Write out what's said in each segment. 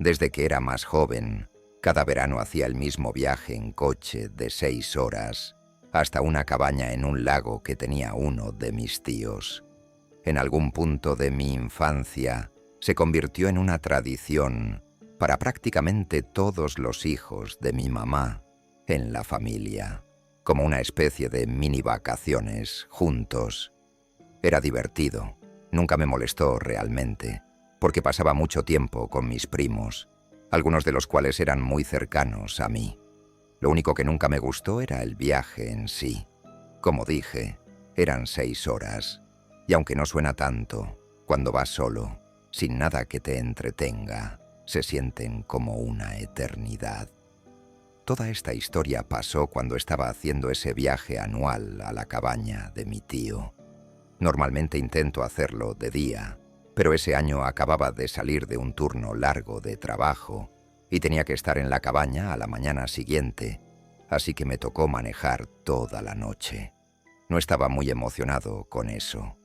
Desde que era más joven, cada verano hacía el mismo viaje en coche de 6 horas hasta una cabaña en un lago que tenía uno de mis tíos. En algún punto de mi infancia se convirtió en una tradición para prácticamente todos los hijos de mi mamá en la familia, como una especie de mini vacaciones juntos. Era divertido, nunca me molestó realmente, porque pasaba mucho tiempo con mis primos, algunos de los cuales eran muy cercanos a mí. Lo único que nunca me gustó era el viaje en sí. Como dije, eran 6 horas, y aunque no suena tanto, cuando vas solo, sin nada que te entretenga, se sienten como una eternidad. Toda esta historia pasó cuando estaba haciendo ese viaje anual a la cabaña de mi tío. Normalmente intento hacerlo de día, pero ese año acababa de salir de un turno largo de trabajo y tenía que estar en la cabaña a la mañana siguiente, así que me tocó manejar toda la noche. No estaba muy emocionado con eso.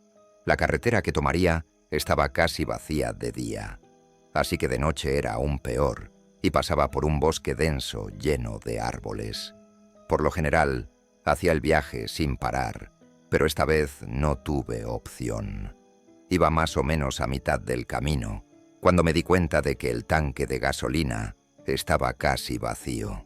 La carretera que tomaría estaba casi vacía de día, así que de noche era aún peor y pasaba por un bosque denso lleno de árboles. Por lo general, hacía el viaje sin parar, pero esta vez no tuve opción. Iba más o menos a mitad del camino, cuando me di cuenta de que el tanque de gasolina estaba casi vacío.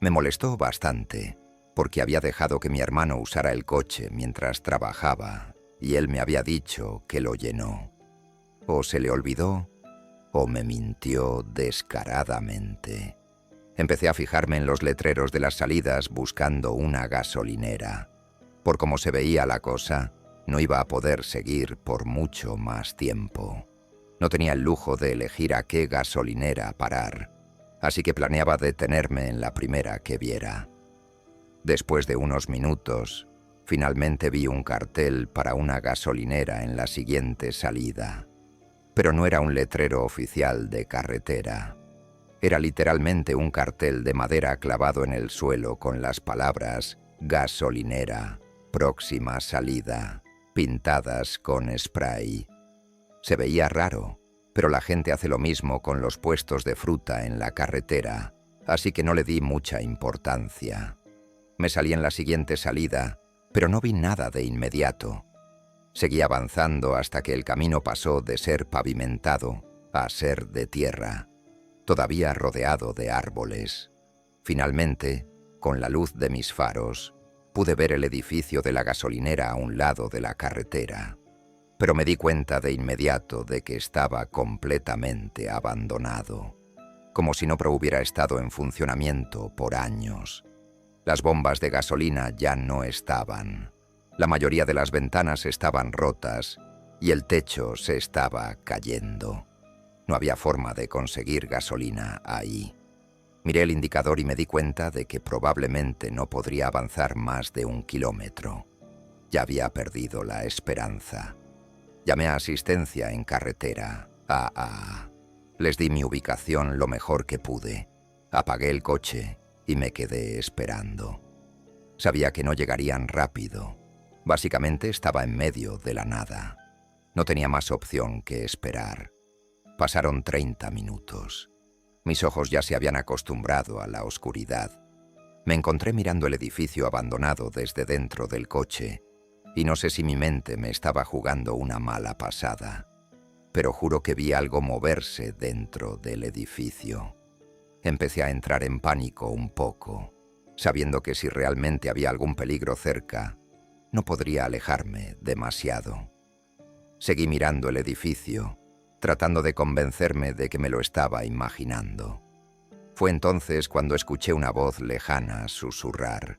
Me molestó bastante, porque había dejado que mi hermano usara el coche mientras trabajaba, y él me había dicho que lo llenó. O se le olvidó, o me mintió descaradamente. Empecé a fijarme en los letreros de las salidas buscando una gasolinera. Por cómo se veía la cosa, no iba a poder seguir por mucho más tiempo. No tenía el lujo de elegir a qué gasolinera parar, así que planeaba detenerme en la primera que viera. Después de unos minutos, finalmente vi un cartel para una gasolinera en la siguiente salida. Pero no era un letrero oficial de carretera. Era literalmente un cartel de madera clavado en el suelo con las palabras «Gasolinera, próxima salida», pintadas con spray. Se veía raro, pero la gente hace lo mismo con los puestos de fruta en la carretera, así que no le di mucha importancia. Me salí en la siguiente salida, pero no vi nada de inmediato. Seguí avanzando hasta que el camino pasó de ser pavimentado a ser de tierra, todavía rodeado de árboles. Finalmente, con la luz de mis faros, pude ver el edificio de la gasolinera a un lado de la carretera, pero me di cuenta de inmediato de que estaba completamente abandonado, como si no hubiera estado en funcionamiento por años. Las bombas de gasolina ya no estaban. La mayoría de las ventanas estaban rotas y el techo se estaba cayendo. No había forma de conseguir gasolina ahí. Miré el indicador y me di cuenta de que probablemente no podría avanzar más de 1 kilómetro. Ya había perdido la esperanza. Llamé a asistencia en carretera, AA. Les di mi ubicación lo mejor que pude. Apagué el coche y me quedé esperando. Sabía que no llegarían rápido. Básicamente estaba en medio de la nada. No tenía más opción que esperar. Pasaron 30 minutos. Mis ojos ya se habían acostumbrado a la oscuridad. Me encontré mirando el edificio abandonado desde dentro del coche, y no sé si mi mente me estaba jugando una mala pasada, pero juro que vi algo moverse dentro del edificio. Empecé a entrar en pánico un poco, sabiendo que si realmente había algún peligro cerca, no podría alejarme demasiado. Seguí mirando el edificio, tratando de convencerme de que me lo estaba imaginando. Fue entonces cuando escuché una voz lejana susurrar: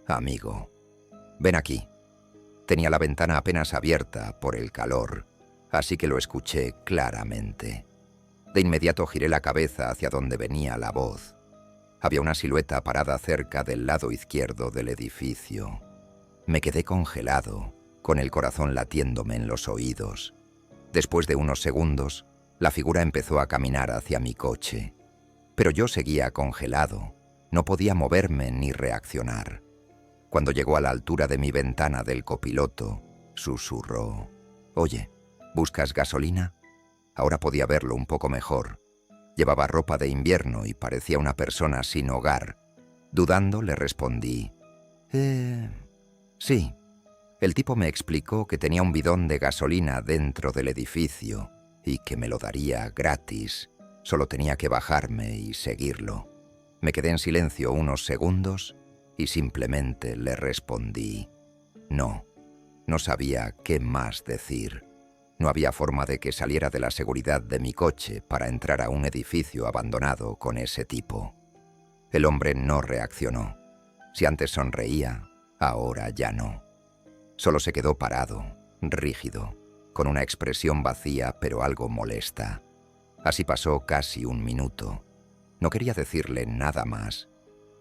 amigo, ven aquí». Tenía la ventana apenas abierta por el calor, así que lo escuché claramente. De inmediato giré la cabeza hacia donde venía la voz. Había una silueta parada cerca del lado izquierdo del edificio. Me quedé congelado, con el corazón latiéndome en los oídos. Después de unos segundos, la figura empezó a caminar hacia mi coche. Pero yo seguía congelado, no podía moverme ni reaccionar. Cuando llegó a la altura de mi ventana del copiloto, susurró: «Oye, ¿buscas gasolina?». Ahora podía verlo un poco mejor. Llevaba ropa de invierno y parecía una persona sin hogar. Dudando, le respondí: sí. El tipo me explicó que tenía un bidón de gasolina dentro del edificio y que me lo daría gratis. Solo tenía que bajarme y seguirlo. Me quedé en silencio unos segundos y simplemente le respondí: no. No sabía qué más decir. No había forma de que saliera de la seguridad de mi coche para entrar a un edificio abandonado con ese tipo. El hombre no reaccionó. Si antes sonreía, ahora ya no. Solo se quedó parado, rígido, con una expresión vacía pero algo molesta. Así pasó casi un minuto. No quería decirle nada más.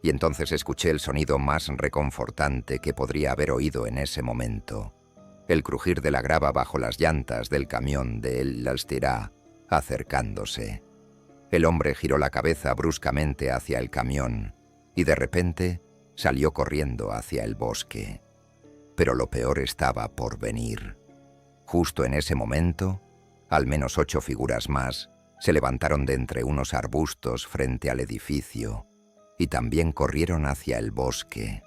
Y entonces escuché el sonido más reconfortante que podría haber oído en ese momento. El crujir de la grava bajo las llantas del camión de El Alstirá acercándose. El hombre giró la cabeza bruscamente hacia el camión y de repente salió corriendo hacia el bosque. Pero lo peor estaba por venir. Justo en ese momento, al menos 8 figuras más se levantaron de entre unos arbustos frente al edificio y también corrieron hacia el bosque.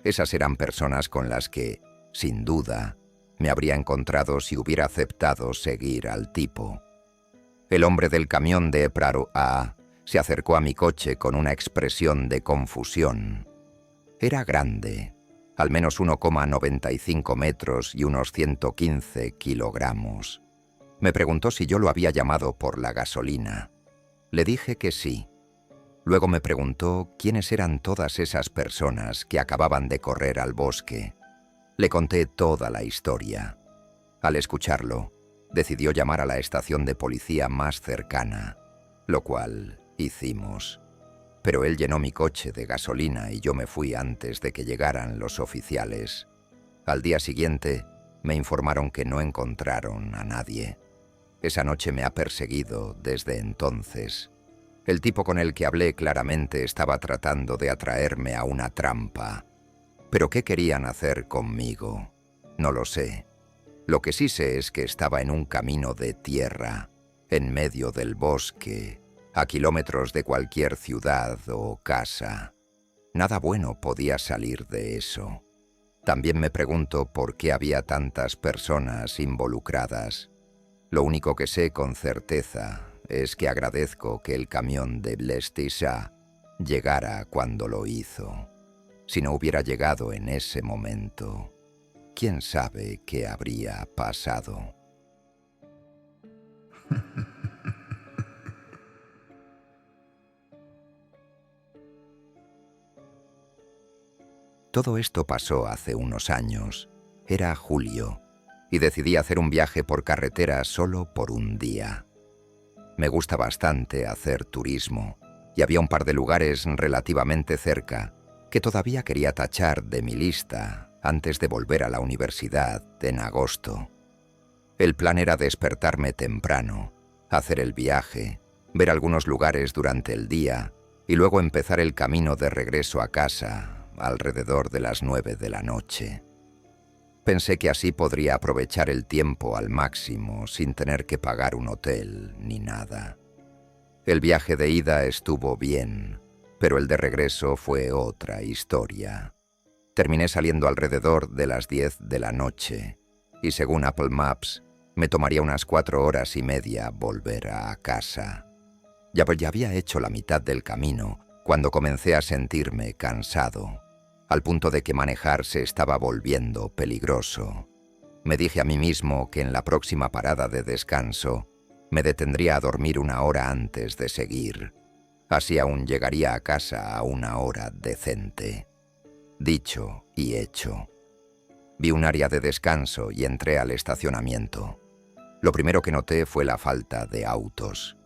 Esas eran personas con las que, sin duda, me habría encontrado si hubiera aceptado seguir al tipo. El hombre del camión de Praro A se acercó a mi coche con una expresión de confusión. Era grande, al menos 1,95 metros y unos 115 kilogramos. Me preguntó si yo lo había llamado por la gasolina. Le dije que sí. Luego me preguntó quiénes eran todas esas personas que acababan de correr al bosque. Le conté toda la historia. Al escucharlo, decidió llamar a la estación de policía más cercana, lo cual hicimos. Pero él llenó mi coche de gasolina y yo me fui antes de que llegaran los oficiales. Al día siguiente, me informaron que no encontraron a nadie. Esa noche me ha perseguido desde entonces. El tipo con el que hablé claramente estaba tratando de atraerme a una trampa. ¿Pero qué querían hacer conmigo? No lo sé. Lo que sí sé es que estaba en un camino de tierra, en medio del bosque, a kilómetros de cualquier ciudad o casa. Nada bueno podía salir de eso. También me pregunto por qué había tantas personas involucradas. Lo único que sé con certeza es que agradezco que el camión de Blestisa llegara cuando lo hizo. Si no hubiera llegado en ese momento, ¿quién sabe qué habría pasado? Todo esto pasó hace unos años. Era julio y decidí hacer un viaje por carretera solo por un día. Me gusta bastante hacer turismo y había un par de lugares relativamente cerca que todavía quería tachar de mi lista antes de volver a la universidad en agosto. El plan era despertarme temprano, hacer el viaje, ver algunos lugares durante el día y luego empezar el camino de regreso a casa alrededor de las 9 de la noche. Pensé que así podría aprovechar el tiempo al máximo sin tener que pagar un hotel ni nada. El viaje de ida estuvo bien, pero el de regreso fue otra historia. Terminé saliendo alrededor de las 10 de la noche y según Apple Maps me tomaría unas 4 horas y media volver a casa. Ya había hecho la mitad del camino cuando comencé a sentirme cansado, al punto de que manejar se estaba volviendo peligroso. Me dije a mí mismo que en la próxima parada de descanso me detendría a dormir 1 hora antes de seguir. Así aún llegaría a casa a 1 hora decente. Dicho y hecho. Vi un área de descanso y entré al estacionamiento. Lo primero que noté fue la falta de autos.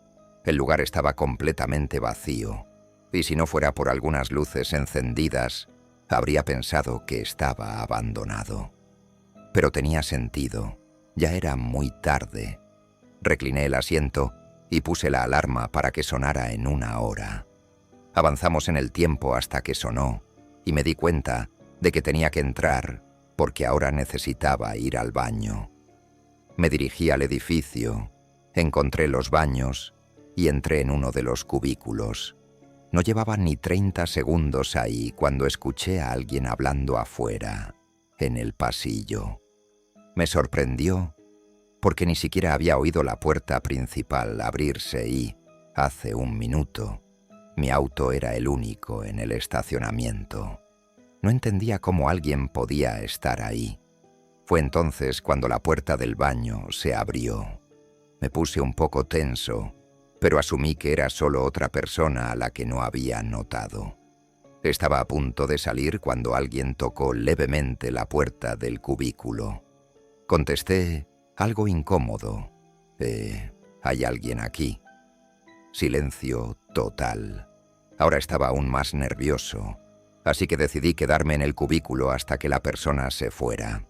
El lugar estaba completamente vacío, y si no fuera por algunas luces encendidas, habría pensado que estaba abandonado. Pero tenía sentido. Ya era muy tarde. Recliné el asiento y puse la alarma para que sonara en 1 hora. Avanzamos en el tiempo hasta que sonó y me di cuenta de que tenía que entrar porque ahora necesitaba ir al baño. Me dirigí al edificio. Encontré los baños y entré en uno de los cubículos. No llevaba ni 30 segundos ahí cuando escuché a alguien hablando afuera, en el pasillo. Me sorprendió porque ni siquiera había oído la puerta principal abrirse y, hace un minuto, mi auto era el único en el estacionamiento. No entendía cómo alguien podía estar ahí. Fue entonces cuando la puerta del baño se abrió. Me puse un poco tenso, pero asumí que era solo otra persona a la que no había notado. Estaba a punto de salir cuando alguien tocó levemente la puerta del cubículo. Contesté, algo incómodo. ¿Hay alguien aquí? Silencio total. Ahora estaba aún más nervioso, así que decidí quedarme en el cubículo hasta que la persona se fuera.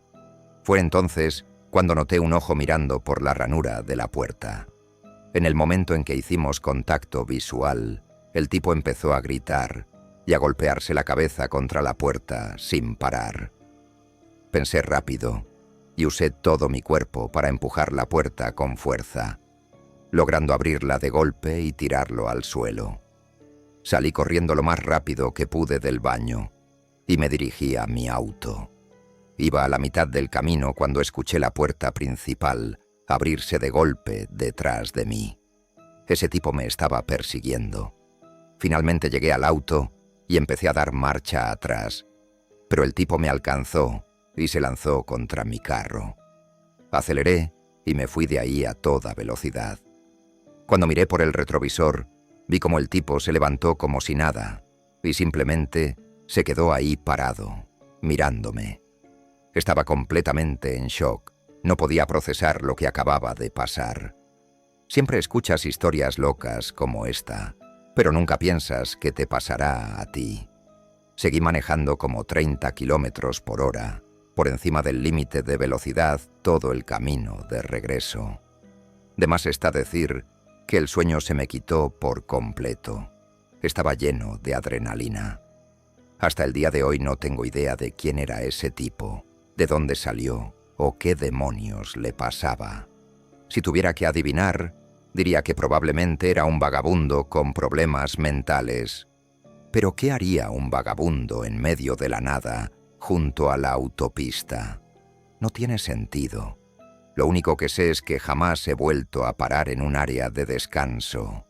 Fue entonces cuando noté un ojo mirando por la ranura de la puerta. En el momento en que hicimos contacto visual, el tipo empezó a gritar y a golpearse la cabeza contra la puerta sin parar. Pensé rápido y usé todo mi cuerpo para empujar la puerta con fuerza, logrando abrirla de golpe y tirarlo al suelo. Salí corriendo lo más rápido que pude del baño y me dirigí a mi auto. Iba a la mitad del camino cuando escuché la puerta principal abrirse de golpe detrás de mí. Ese tipo me estaba persiguiendo. Finalmente llegué al auto y empecé a dar marcha atrás, pero el tipo me alcanzó y se lanzó contra mi carro. Aceleré y me fui de ahí a toda velocidad. Cuando miré por el retrovisor, vi como el tipo se levantó como si nada y simplemente se quedó ahí parado, mirándome. Estaba completamente en shock. No podía procesar lo que acababa de pasar. Siempre escuchas historias locas como esta, pero nunca piensas que te pasará a ti. Seguí manejando como 30 kilómetros por hora, por encima del límite de velocidad todo el camino de regreso. De más está decir que el sueño se me quitó por completo. Estaba lleno de adrenalina. Hasta el día de hoy no tengo idea de quién era ese tipo, de dónde salió o qué demonios le pasaba. Si tuviera que adivinar, diría que probablemente era un vagabundo con problemas mentales. Pero ¿qué haría un vagabundo en medio de la nada, junto a la autopista? No tiene sentido. Lo único que sé es que jamás he vuelto a parar en un área de descanso.